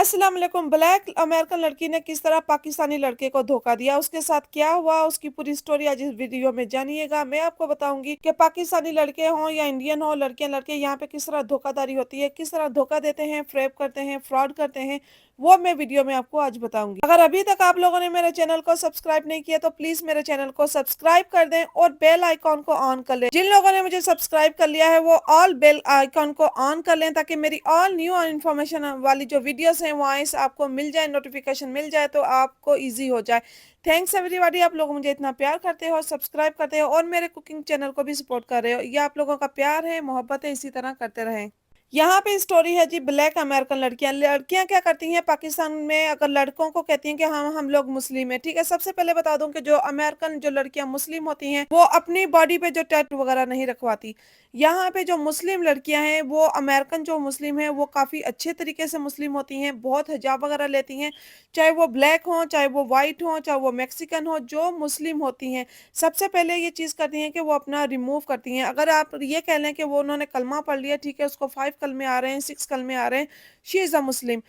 अस्सलाम वालेकुम। Black American लड़की ने किस तरह पाकिस्तानी लड़के को धोखा दिया, उसके साथ क्या हुआ, उसकी पूरी स्टोरी आज इस वीडियो में जानिएगा। मैं आपको बताऊंगी कि पाकिस्तानी लड़के हों या इंडियन हो, लड़कियां लड़के यहाँ पे किस तरह धोखाधड़ी होती है, किस तरह धोखा देते हैं, फ्रेब करते हैं, फ्रॉड करते हैं, वो मैं वीडियो में आपको आज बताऊंगी। अगर अभी तक आप लोगों ने मेरे चैनल को सब्सक्राइब नहीं किया तो प्लीज मेरे चैनल को सब्सक्राइब कर दें और बेल आइकॉन को ऑन कर लें। जिन लोगों ने मुझे सब्सक्राइब कर लिया है वो ऑल बेल आइकॉन को ऑन कर लें ताकि मेरी ऑल न्यू इन्फॉर्मेशन वाली जो वीडियोस हैं वॉइस आपको मिल जाए, नोटिफिकेशन मिल जाए तो आपको ईजी हो जाए। थैंक्स एवरीबॉडी, आप लोग मुझे इतना प्यार करते हो, सब्सक्राइब करते हो और मेरे कुकिंग चैनल को भी सपोर्ट कर रहे हो। ये आप लोगों का प्यार है, मोहब्बत है, इसी तरह करते रहें। यहाँ पे स्टोरी है जी, ब्लैक अमेरिकन लड़कियां। लड़कियां क्या करती हैं पाकिस्तान में, अगर लड़कों को कहती हैं कि हम लोग मुस्लिम हैं, ठीक है। सबसे पहले बता दूं कि जो अमेरिकन जो लड़कियां मुस्लिम होती हैं वो अपनी बॉडी पे जो टैटू वगैरह नहीं रखवाती। यहाँ पे जो मुस्लिम लड़कियां हैं वो अमेरिकन जो मुस्लिम है वो काफी अच्छे तरीके से मुस्लिम होती हैं, बहुत हिजाब वगैरह लेती हैं। चाहे वो ब्लैक हो, चाहे वो व्हाइट हो, चाहे वो मैक्सिकन हो, जो मुस्लिम होती हैं सबसे पहले ये चीज करती हैं कि वो अपना रिमूव करती हैं। अगर आप ये कह लें कि वो उन्होंने कलमा पढ़ लिया, ठीक है, उसको 5 कलमे आ रहे हैं, 6 कलमे आ रहे हैं, शी इज अ मुस्लिम।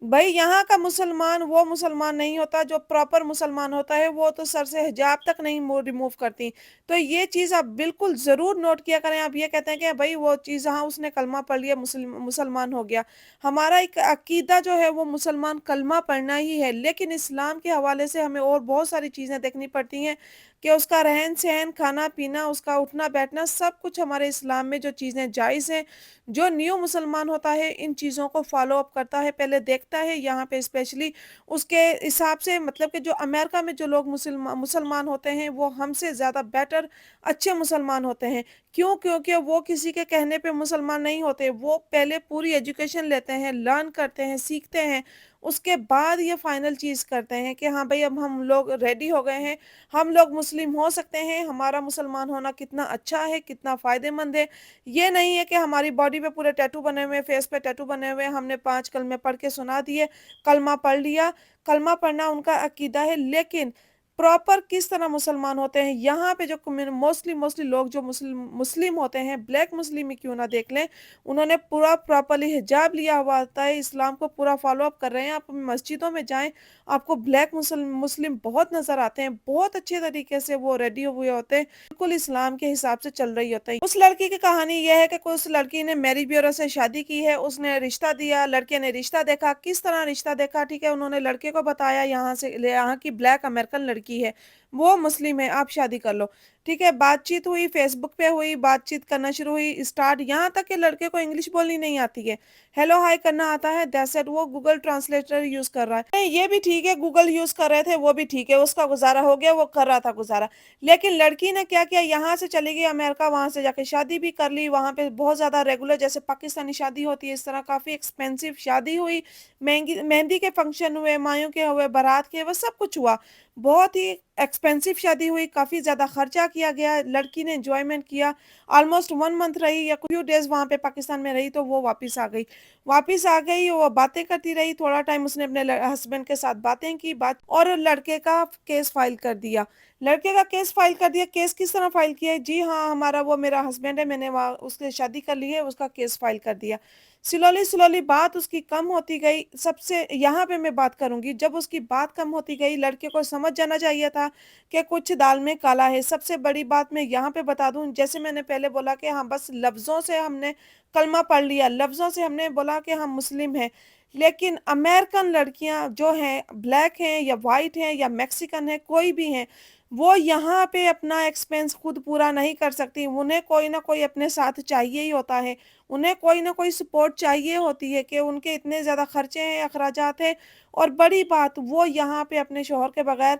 भाई यहाँ का मुसलमान वो मुसलमान नहीं होता, जो प्रॉपर मुसलमान होता है वो तो सर से हिजाब तक नहीं रिमूव करती। तो ये चीज आप बिल्कुल जरूर नोट किया करें। आप ये कहते हैं कि भाई वो चीज, हाँ उसने कलमा पढ़ लिया, मुसलमान हो गया। हमारा एक अकीदा जो है वो मुसलमान कलमा पढ़ना ही है, लेकिन इस्लाम के हवाले से हमें और बहुत सारी चीजें देखनी पड़ती हैं कि उसका रहन सहन, खाना पीना, उसका उठना बैठना, सब कुछ हमारे इस्लाम में जो चीज़ें जायज़ हैं। जो न्यू मुसलमान होता है इन चीज़ों को फॉलो अप करता है, पहले देखता है यहाँ पे स्पेशली उसके हिसाब से। मतलब कि जो अमेरिका में जो लोग मुसलमान होते हैं वो हमसे ज़्यादा बेटर, अच्छे मुसलमान होते हैं। क्यों? क्योंकि वो किसी के कहने पे मुसलमान नहीं होते, वो पहले पूरी एजुकेशन लेते हैं, लर्न करते हैं, सीखते हैं, उसके बाद ये फाइनल चीज़ करते हैं कि हाँ भाई अब हम लोग रेडी हो गए हैं, हम लोग मुस्लिम हो सकते हैं, हमारा मुसलमान होना कितना अच्छा है, कितना फ़ायदेमंद है। ये नहीं है कि हमारी बॉडी पे पूरे टैटू बने हुए हैं, फेस पे टैटू बने हुए हैं, हमने 5 कलमे पढ़ के सुना दिए, कलमा पढ़ लिया। कलमा पढ़ना उनका अकीदा है, लेकिन प्रॉपर किस तरह मुसलमान होते हैं यहाँ पे जो मोस्टली मोस्टली लोग जो मुस्लिम मुस्लिम होते हैं, ब्लैक मुस्लिम ही क्यों ना देख लें, उन्होंने पूरा प्रॉपरली हिजाब लिया हुआ होता है, इस्लाम को पूरा फॉलो अप कर रहे हैं। आप मस्जिदों में जाएं, आपको ब्लैक मुस्लिम बहुत नजर आते हैं, बहुत अच्छे तरीके से वो रेडी हुए होते हैं, बिल्कुल इस्लाम के हिसाब से चल रही होते हैं। उस लड़की की कहानी यह है कि उस लड़की ने मैरी ब्यूरो से शादी की है, उसने रिश्ता दिया, लड़के ने रिश्ता देखा, किस तरह रिश्ता देखा, ठीक है, उन्होंने लड़के को बताया यहाँ से, यहाँ की ब्लैक अमेरिकन लड़की है, वो मुस्लिम है, आप शादी कर लो। ठीक है, बातचीत हुई, फेसबुक पे हुई, बातचीत करना शुरू हुई, स्टार्ट, यहाँ तक कि लड़के को इंग्लिश बोलनी नहीं आती है, हेलो हाय करना आता है, दैट्स इट। वो गूगल ट्रांसलेटर यूज कर रहा है। नहीं, ये भी ठीक है, गूगल यूज कर रहे थे वो भी ठीक है, उसका गुजारा हो गया, वो कर रहा था गुजारा। लेकिन लड़की ने क्या किया, यहाँ से चली गई अमेरिका, वहां से जाके शादी भी कर ली, वहां पे बहुत ज्यादा रेगुलर जैसे पाकिस्तानी शादी होती है इस तरह काफी एक्सपेंसिव शादी हुई, महंगी, मेहंदी के फंक्शन हुए, मायों के हुए, बारात के हुए, सब कुछ हुआ, बहुत ही एक्सपेंसिव शादी हुई, काफी ज्यादा खर्चा किया गया, लड़की ने एंजॉयमेंट किया, ऑलमोस्ट 1 मंथ रही या फ्यू डेज वहां पे पाकिस्तान में रही, तो वो वापस आ गई। वापस आ गई, वो बातें करती रही, थोड़ा टाइम उसने अपने हस्बैंड के साथ बातें की, बात, और लड़के का केस फाइल कर दिया। लड़के का केस फाइल कर दिया। केस किस तरह फाइल किया है जी, हाँ हमारा वो मेरा हस्बैंड है, मैंने वहाँ उससे शादी कर ली है, उसका केस फाइल कर दिया। स्लोली स्लोली बात उसकी कम होती गई। सबसे यहाँ पे मैं बात करूंगी, जब उसकी बात कम होती गई लड़के को समझ जाना चाहिए था कि कुछ दाल में काला है। सबसे बड़ी बात मैं यहाँ पे बता दूं, जैसे मैंने पहले बोला कि हाँ बस लफ्जों से हमने कलमा पढ़ लिया, लफ्जों से हमने बोला कि हम मुस्लिम हैं, लेकिन अमेरिकन लड़कियां जो हैं, ब्लैक हैं या वाइट हैं या मैक्सिकन है, कोई भी हैं, वो यहाँ पे अपना एक्सपेंस खुद पूरा नहीं कर सकती, उन्हें कोई ना कोई अपने साथ चाहिए ही होता है, उन्हें कोई ना कोई सपोर्ट चाहिए होती है कि उनके इतने ज़्यादा खर्चे हैं, अखराजात हैं, और बड़ी बात वो यहाँ पे अपने शोहर के बगैर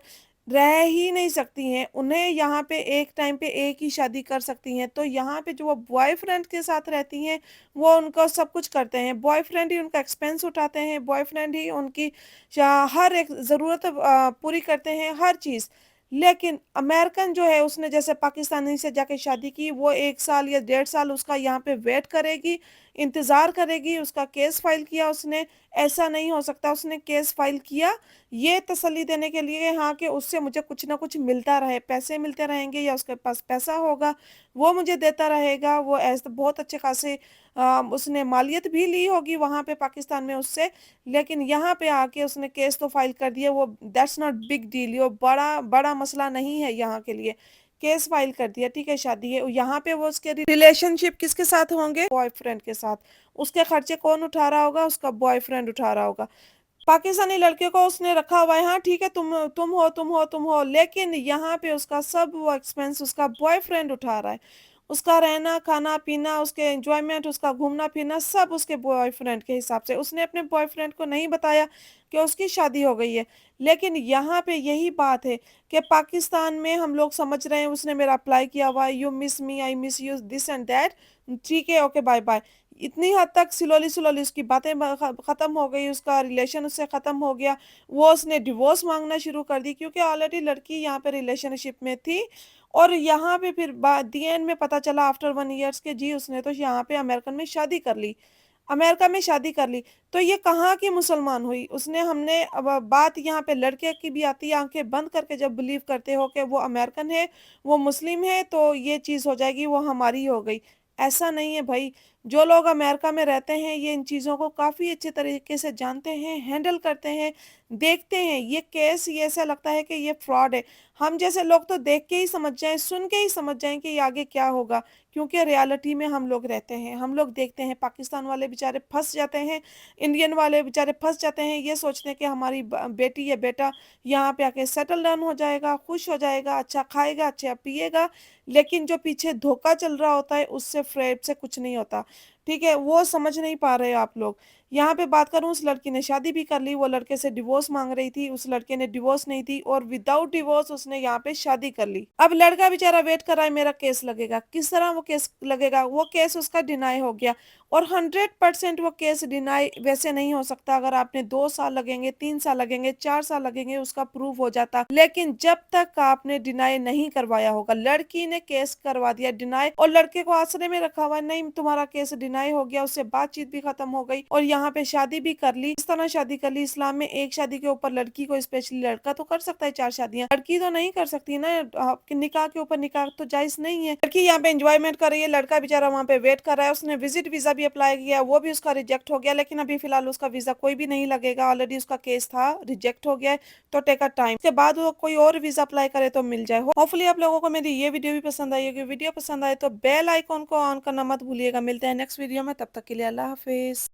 रह ही नहीं सकती हैं। उन्हें यहाँ पे एक टाइम पे एक ही शादी कर सकती हैं, तो यहाँ पे जो वो बॉयफ्रेंड के साथ रहती हैं वो उनको सब कुछ करते हैं, बॉयफ्रेंड ही उनका एक्सपेंस उठाते हैं, बॉयफ्रेंड ही उनकी हर एक ज़रूरत पूरी करते हैं, हर चीज़। लेकिन अमेरिकन जो है उसने जैसे पाकिस्तानी से जाके शादी की, वो 1 साल या 1.5 साल उसका यहाँ पे वेट करेगी, इंतज़ार करेगी, उसका केस फाइल किया उसने, ऐसा नहीं हो सकता। उसने केस फाइल किया ये तसल्ली देने के लिए हाँ, कि उससे मुझे कुछ ना कुछ मिलता रहे, पैसे मिलते रहेंगे या उसके पास पैसा होगा, वो मुझे देता रहेगा। वो ऐसे बहुत अच्छे खासे उसने मालियत भी ली होगी वहाँ पे पाकिस्तान में उससे, लेकिन यहाँ पे आके उसने केस तो फाइल कर दिया। वो दैट्स नॉट बिग डील, ये बड़ा बड़ा मसला नहीं है यहाँ के लिए। केस फाइल कर दिया, ठीक है, शादी है यहाँ पे। वो उसके रिलेशनशिप किसके साथ होंगे? बॉयफ्रेंड के साथ। उसके खर्चे कौन उठा रहा होगा? उसका बॉयफ्रेंड उठा रहा होगा। पाकिस्तानी लड़के को उसने रखा हुआ है, हाँ ठीक है, तुम हो, लेकिन यहाँ पे उसका सब वो एक्सपेंस उसका बॉयफ्रेंड उठा रहा है। उसका रहना खाना पीना, उसके एंजॉयमेंट, उसका घूमना फिरना सब उसके बॉयफ्रेंड के हिसाब से। उसने अपने बॉयफ्रेंड को नहीं बताया कि उसकी शादी हो गई है। लेकिन यहाँ पे यही बात है कि पाकिस्तान में हम लोग समझ रहे हैं उसने मेरा अप्लाई किया हुआ है, you miss me, I miss you, this and that, ठीक है, ओके, बाय बाय। इतनी हद तक स्लोली स्लोली उसकी बातें खत्म हो गई, उसका रिलेशन उससे खत्म हो गया। वो उसने डिवोर्स मांगना शुरू कर दी क्योंकि ऑलरेडी लड़की यहाँ पे रिलेशनशिप में थी। और यहाँ पे फिर दी एंड में पता चला आफ्टर 1 ईयर्स के जी उसने तो यहाँ पे अमेरिकन में शादी कर ली, अमेरिका में शादी कर ली। तो ये कहाँ की मुसलमान हुई? उसने हमने अब बात यहाँ पे लड़के की भी आती है, आंखें बंद करके जब बिलीव करते हो कि वो अमेरिकन है, वो मुस्लिम है, तो ये चीज़ हो जाएगी वो हमारी हो गई। ऐसा नहीं है भाई। जो लोग अमेरिका में रहते हैं ये इन चीज़ों को काफ़ी अच्छे तरीके से जानते हैं, हैंडल करते हैं, देखते हैं। ये केस ये ऐसा लगता है कि ये फ्रॉड है। हम जैसे लोग तो देख के ही समझ जाएं, सुन के ही समझ जाएं कि ये आगे क्या होगा, क्योंकि रियलिटी में हम लोग रहते हैं, हम लोग देखते हैं। पाकिस्तान वाले बेचारे फंस जाते हैं, इंडियन वाले बेचारे फंस जाते हैं, ये सोचते हैं कि हमारी बेटी या बेटा यहाँ पे आके सेटल डाउन हो जाएगा, खुश हो जाएगा, अच्छा खाएगा, अच्छा पिएगा। लेकिन जो पीछे धोखा चल रहा होता है उससे फ्रेब से कुछ नहीं होता, ठीक है, वो समझ नहीं पा रहे हो आप लोग। यहाँ पे बात करूं, उस लड़की ने शादी भी कर ली, वो लड़के से डिवोर्स मांग रही थी, उस लड़के ने डिवोर्स नहीं दी और विदाउट डिवोर्स उसने यहाँ पे शादी कर ली। अब लड़का बेचारा वेट कर रहा है मेरा केस लगेगा। किस तरह वो केस लगेगा? वो केस उसका डिनाई हो गया। और 100% वो केस डिनाई वैसे नहीं हो सकता। अगर आपने 2 साल लगेंगे, 3 साल लगेंगे, 4 साल लगेंगे, उसका प्रूफ हो जाता। लेकिन जब तक आपने डिनाई नहीं करवाया होगा, लड़की ने केस करवा दिया डिनाई और लड़के को आसरे में रखा हुआ, नहीं तुम्हारा केस डिनाई हो गया, उससे बातचीत भी खत्म हो गई और यहाँ पे शादी भी कर ली। इस तरह शादी कर ली। इस्लाम में एक शादी के ऊपर लड़की को, स्पेशली लड़का तो कर सकता है 4 शादियां, लड़की तो नहीं कर सकती ना। आपके निकाह के ऊपर निकाह तो जायज नहीं है। लड़की यहाँ पे एंजॉयमेंट कर रही है, लड़का बेचारा वहाँ पे वेट कर रहा है। उसने विजिट वीजा भी अप्लाई किया, वो भी उसका रिजेक्ट हो गया। लेकिन अभी फिलहाल उसका वीजा कोई भी नहीं लगेगा, ऑलरेडी उसका केस था, रिजेक्ट हो गया है, तो टेक अ टाइम। उसके बाद वो कोई और वीजा अप्लाई करे तो मिल जाए। होपफुली आप लोगों को मेरी ये वीडियो भी पसंद आई होगी। वीडियो पसंद आए तो बेल आइकॉन को ऑन करना मत भूलिएगा। मिलते हैं नेक्स्ट वीडियो में, तब तक के लिए अल्लाह हाफिज।